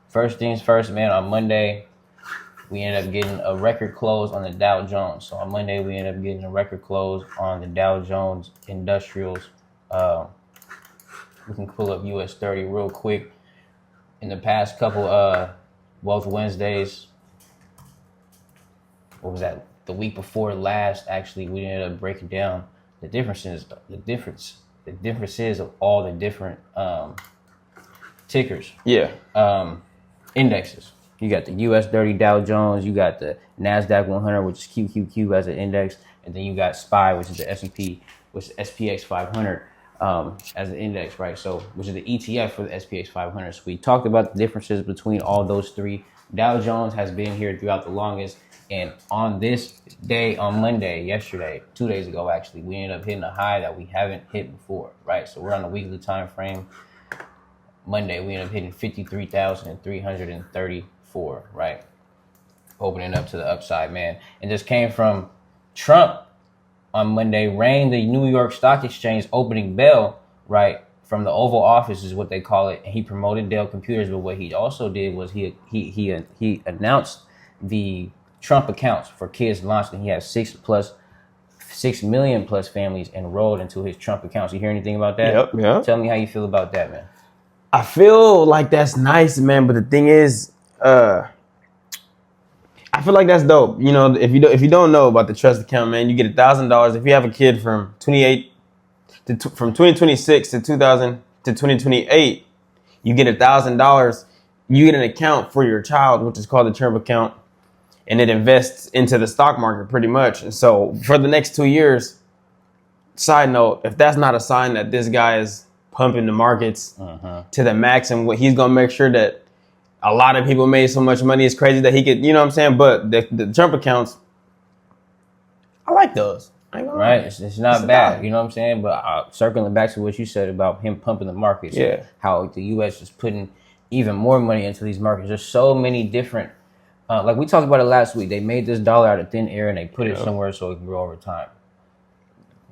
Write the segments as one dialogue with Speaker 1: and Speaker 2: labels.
Speaker 1: first things first, man. On Monday, we ended up getting a record close on the Dow Jones. So on Monday, we ended up getting a record close on the Dow Jones Industrials. We can pull up US30 real quick. In the past couple Wealth Wednesdays, what was that? The week before last, actually, we ended up breaking down the differences of all the different tickers.
Speaker 2: Yeah.
Speaker 1: Indexes. You got the US30 Dow Jones, you got the NASDAQ 100, which is QQQ as an index, and then you got SPY, which is the S&P, which is SPX 500 as an index, right? So, which is the ETF for the SPX 500. So we talked about the differences between all those three. Dow Jones has been here throughout the longest, and on this day, on Monday, yesterday, 2 days ago, actually, we ended up hitting a high that we haven't hit before, right? So we're on a weekly time frame. Monday, we ended up hitting 53,334, right? Opening up to the upside, man. And this came from Trump on Monday, rang the New York Stock Exchange opening bell, right? From the Oval Office is what they call it. And he promoted Dell Computers, but what he also did was he announced the Trump accounts for kids launched, and he has 6 million plus families enrolled into his Trump accounts. You hear anything about that?
Speaker 2: Yep.
Speaker 1: Tell me how you feel about that, man.
Speaker 2: I feel like that's nice, man. But the thing is, I feel like that's dope. You know, if you don't know about the trust account, man, you get $1,000 if you have a kid from 2026 to 2028. You get $1,000. You get an account for your child, which is called the Trump account, and it invests into the stock market pretty much. And so for the next 2 years, side note, if that's not a sign that this guy is pumping the markets to the max, and what he's gonna make sure that a lot of people made so much money, it's crazy that he could, you know what I'm saying? But the Trump accounts, I like those.
Speaker 1: Right, it's not bad, you know what I'm saying? But circling back to what you said about him pumping the markets,
Speaker 2: yeah,
Speaker 1: how the U.S. is putting even more money into these markets. There's so many different, like we talked about it last week. They made this dollar out of thin air and they put it somewhere so it can grow over time.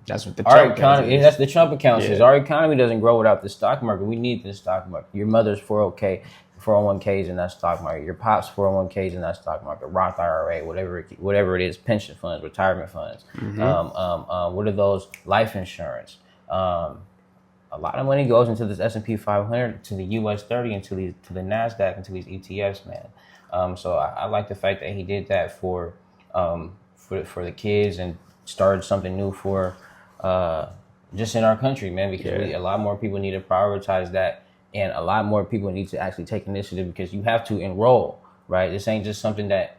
Speaker 2: That's what the Trump
Speaker 1: economy. That's the Trump account says. Our economy doesn't grow without the stock market. We need the stock market. Your mother's 401ks in that stock market. Your pop's 401ks in that stock market. Roth IRA, whatever it is, pension funds, retirement funds. What are those? Life insurance. A lot of money goes into this S&P 500, to the US30, and to the NASDAQ, and to these ETFs, man. So I like the fact that he did that for the kids and started something new for just in our country, man, because a lot more people need to prioritize that, and a lot more people need to actually take initiative, because you have to enroll, right? This ain't just something that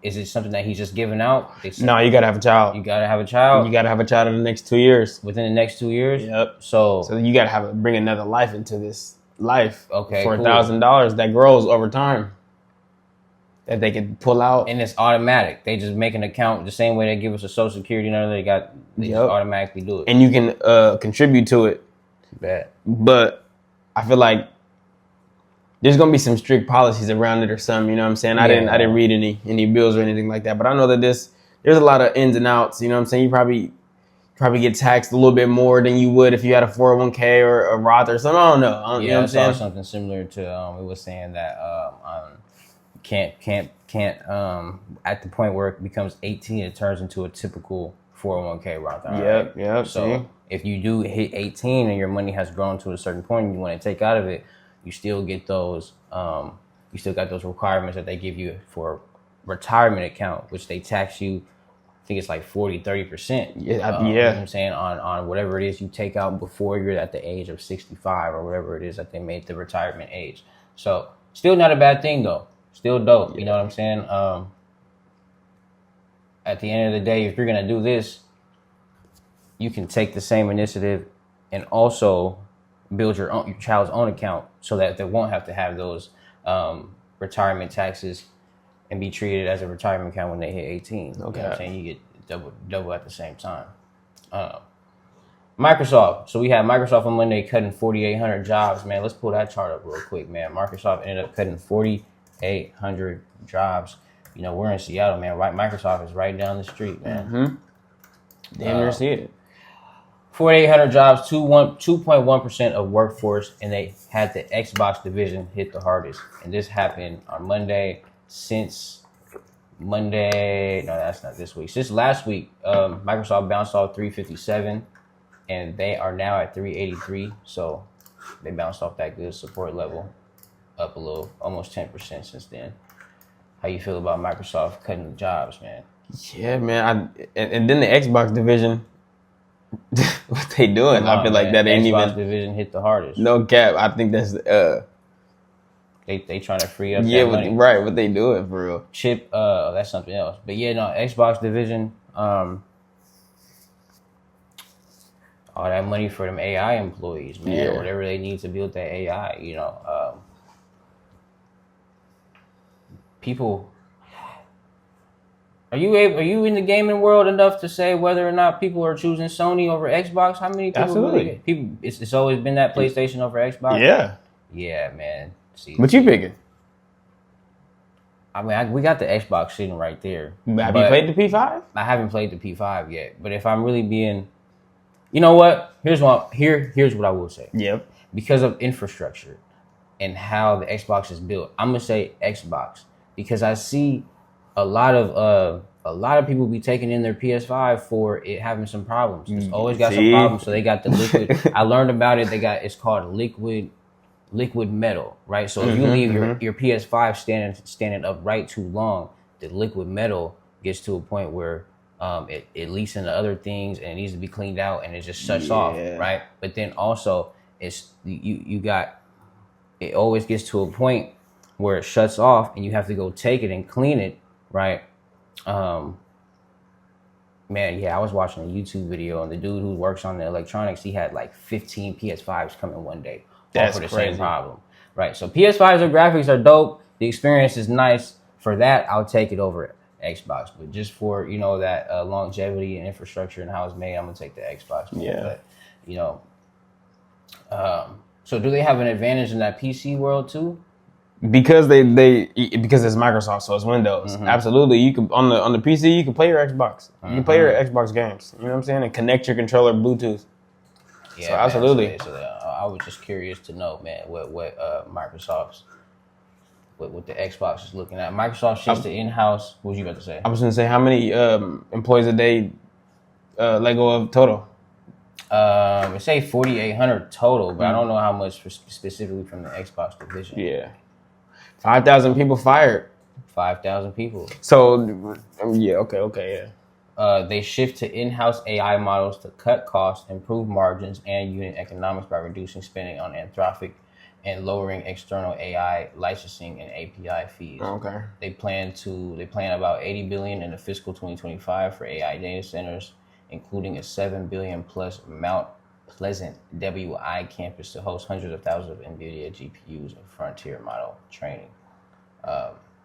Speaker 1: is it something that he's just giving out?
Speaker 2: No, you gotta have a child.
Speaker 1: You gotta have a child.
Speaker 2: You gotta have a child in the next 2 years.
Speaker 1: Within the next 2 years?
Speaker 2: Yep.
Speaker 1: So
Speaker 2: you gotta bring another life into this life.
Speaker 1: Okay.
Speaker 2: For $1,000 that grows over time, that they can pull out.
Speaker 1: And it's automatic. They just make an account the same way they give us a Social Security number. They just automatically do it.
Speaker 2: And you can contribute to it.
Speaker 1: Bad.
Speaker 2: But I feel like there's gonna be some strict policies around it or something. You know what I'm saying? I didn't read any bills or anything like that. But I know that there's a lot of ins and outs. You know what I'm saying? You probably get taxed a little bit more than you would if you had a 401k or a Roth or something. I don't know. You know what I'm saying?
Speaker 1: Something similar to it was saying that can't at the point where it becomes 18, it turns into a typical 401k Roth.
Speaker 2: Yep.
Speaker 1: So if you do hit 18 and your money has grown to a certain point and you want to take out of it, you still get those. You still got those requirements that they give you for retirement account, which they tax you. I think it's like 30%.
Speaker 2: Yeah.
Speaker 1: You know what I'm saying, on whatever it is you take out before you're at the age of 65 or whatever it is that they made the retirement age. So still not a bad thing though. Still dope. Yeah. You know what I'm saying? At the end of the day, if you're gonna do this, you can take the same initiative and also build your child's own account so that they won't have to have those retirement taxes and be treated as a retirement account when they hit 18. Okay. You know what I'm saying? You get double at the same time. Microsoft. So we had Microsoft on Monday cutting 4,800 jobs, man. Let's pull that chart up real quick, man. Microsoft ended up cutting 4,800 jobs. You know, we're in Seattle, man. Right, Microsoft is right down the street, man.
Speaker 2: Damn near see it.
Speaker 1: 4,800 jobs, 2.1% of workforce, and they had the Xbox division hit the hardest. And this happened on Monday. Since Monday, no, that's not this week. Since last week, Microsoft bounced off 357, and they are now at 383. So they bounced off that good support level, up a little, almost 10% since then. How you feel about Microsoft cutting the jobs, man?
Speaker 2: Yeah, man. And then the Xbox division, what they doing? I feel like that ain't
Speaker 1: Xbox
Speaker 2: even
Speaker 1: division hit the hardest.
Speaker 2: no cap. I think that's
Speaker 1: They trying to free up
Speaker 2: yeah,
Speaker 1: that money.
Speaker 2: right. What they doing for real?
Speaker 1: Chip, that's something else. But yeah, no, Xbox division, all that money for them AI employees, man,
Speaker 2: Yeah.
Speaker 1: whatever they need to build that AI, you know. People, are you in the gaming world enough to say whether or not people are choosing Sony over Xbox? How many people?
Speaker 2: Absolutely.
Speaker 1: People, it's always been that PlayStation over Xbox.
Speaker 2: Yeah.
Speaker 1: Yeah, man. See,
Speaker 2: What you picking?
Speaker 1: I mean, we got the Xbox sitting right there.
Speaker 2: Have you played the P5?
Speaker 1: I haven't played the P5 yet, but if I'm really being, you know what? Here's what I will say.
Speaker 2: Yep.
Speaker 1: Because of infrastructure and how the Xbox is built, I'm gonna say Xbox because I see a lot of people be taking in their PS5 for it having some problems. It's always got some problems, so they got the liquid. I learned about it. It's called liquid metal, right? So if you leave your PS5 standing upright too long, the liquid metal gets to a point where it leaks into other things and it needs to be cleaned out and it just shuts off, right? But then also it's it always gets to a point where it shuts off and you have to go take it and clean it, right? Man, yeah, I was watching a YouTube video and the dude who works on the electronics, he had like 15 PS5s coming one day.
Speaker 2: That's
Speaker 1: for the
Speaker 2: crazy.
Speaker 1: same problem, right? So PS5s or graphics are dope. The experience is nice. For that, I'll take it over Xbox. But just for that longevity and infrastructure and how it's made, I'm gonna take the Xbox.
Speaker 2: Yeah.
Speaker 1: But so do they have an advantage in that PC world too?
Speaker 2: Because because it's Microsoft, so it's Windows. Absolutely, you can on the PC you can play your Xbox. You can play your Xbox games. You know what I'm saying, and connect your controller Bluetooth.
Speaker 1: Yeah,
Speaker 2: so absolutely.
Speaker 1: Man, so I was just curious to know, man, what Microsoft's what the Xbox is looking at. Microsoft shifts to in-house. What was you about to say?
Speaker 2: I was going to say how many employees a day let go of total.
Speaker 1: It say 4,800 total, but I don't know how much specifically from the Xbox division.
Speaker 2: Yeah, 5,000 people fired.
Speaker 1: 5,000 people.
Speaker 2: So yeah, okay, yeah.
Speaker 1: They shift to in-house AI models to cut costs, improve margins, and unit economics by reducing spending on Anthropic and lowering external AI licensing and API fees.
Speaker 2: Okay.
Speaker 1: They plan about $80 billion in the fiscal 2025 for AI data centers, including a $7 billion plus Mount Pleasant WI campus to host hundreds of thousands of NVIDIA GPUs and frontier model training.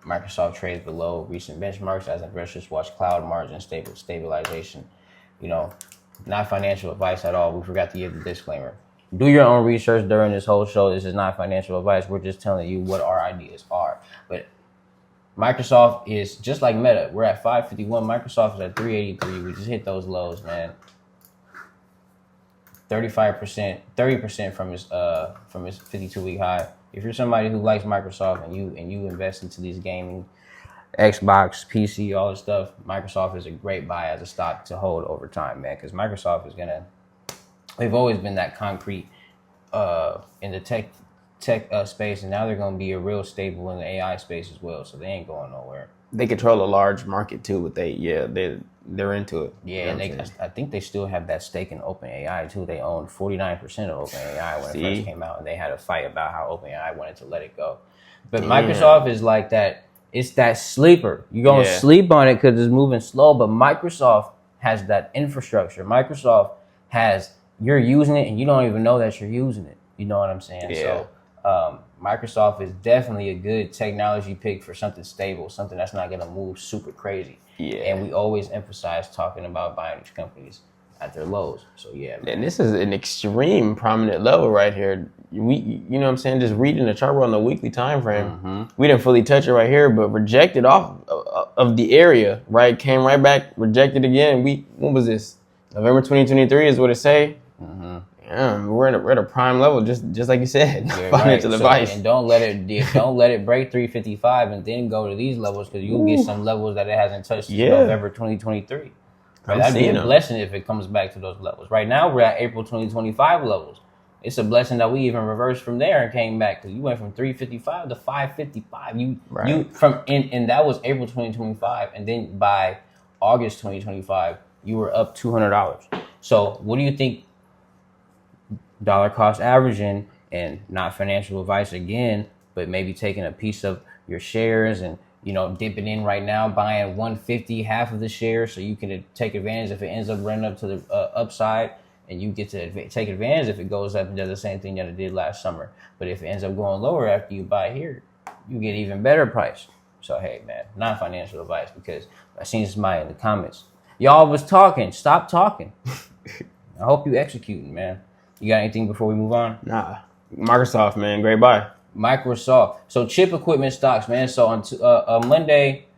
Speaker 1: Microsoft trades below recent benchmarks as investors watch cloud margin stabilization. Not financial advice at all. We forgot to give the disclaimer. Do your own research during this whole show. This is not financial advice. We're just telling you what our ideas are. But Microsoft is just like Meta. We're at 551. Microsoft is at 383. We just hit those lows, man. 35%, 30% from its 52-week high. If you're somebody who likes Microsoft and you invest into these gaming, Xbox, PC, all this stuff, Microsoft is a great buy as a stock to hold over time, man. Because Microsoft is they've always been that concrete in the tech space, and now they're gonna be a real staple in the AI space as well. So they ain't going nowhere.
Speaker 2: They control a large market too, but they're into it.
Speaker 1: Yeah, and I think they still have that stake in OpenAI too. They owned 49% of OpenAI when it first came out, and they had a fight about how OpenAI wanted to let it go. But Microsoft is like that. It's that sleeper. You're gonna sleep on it because it's moving slow. But Microsoft has that infrastructure. Microsoft has you're using it and you don't even know that you're using it. You know what I'm saying?
Speaker 2: Yeah.
Speaker 1: So Microsoft is definitely a good technology pick for something stable, something that's not going to move super crazy.
Speaker 2: Yeah.
Speaker 1: And we always emphasize talking about buying these companies at their lows. So yeah, man.
Speaker 2: And this is an extreme prominent level right here. You know what I'm saying? Just reading the chart on the weekly time frame. We didn't fully touch it right here, but rejected off of the area, right? Came right back, rejected again. When was this? November 2023 is what it say.
Speaker 1: Mm-hmm.
Speaker 2: Yeah, we're at a prime level, just like you said.
Speaker 1: Yeah,
Speaker 2: Financial advice.
Speaker 1: And don't let it break 355 and then go to these levels, because you'll get some levels that it hasn't touched since November 2023. Right? That'd be a blessing if it comes back to those levels. Right now we're at April 2025 levels. It's a blessing that we even reversed from there and came back, because you went from 355 to 555. And that was April 2025, and then by August 2025 you were up $200. So what do you think? Dollar cost averaging, and not financial advice again, but maybe taking a piece of your shares and, you know, dipping in right now, buying 150, half of the shares, so you can take advantage if it ends up running up to the upside, and you get to take advantage if it goes up and does the same thing that it did last summer. But if it ends up going lower after you buy here, you get even better price. So hey man, not financial advice, because I seen somebody in the comments, y'all was talking, stop talking. I hope you executing, man. You got anything before we move on?
Speaker 2: Nah. Microsoft, man, great buy.
Speaker 1: Microsoft. So chip equipment stocks, man. So on Monday,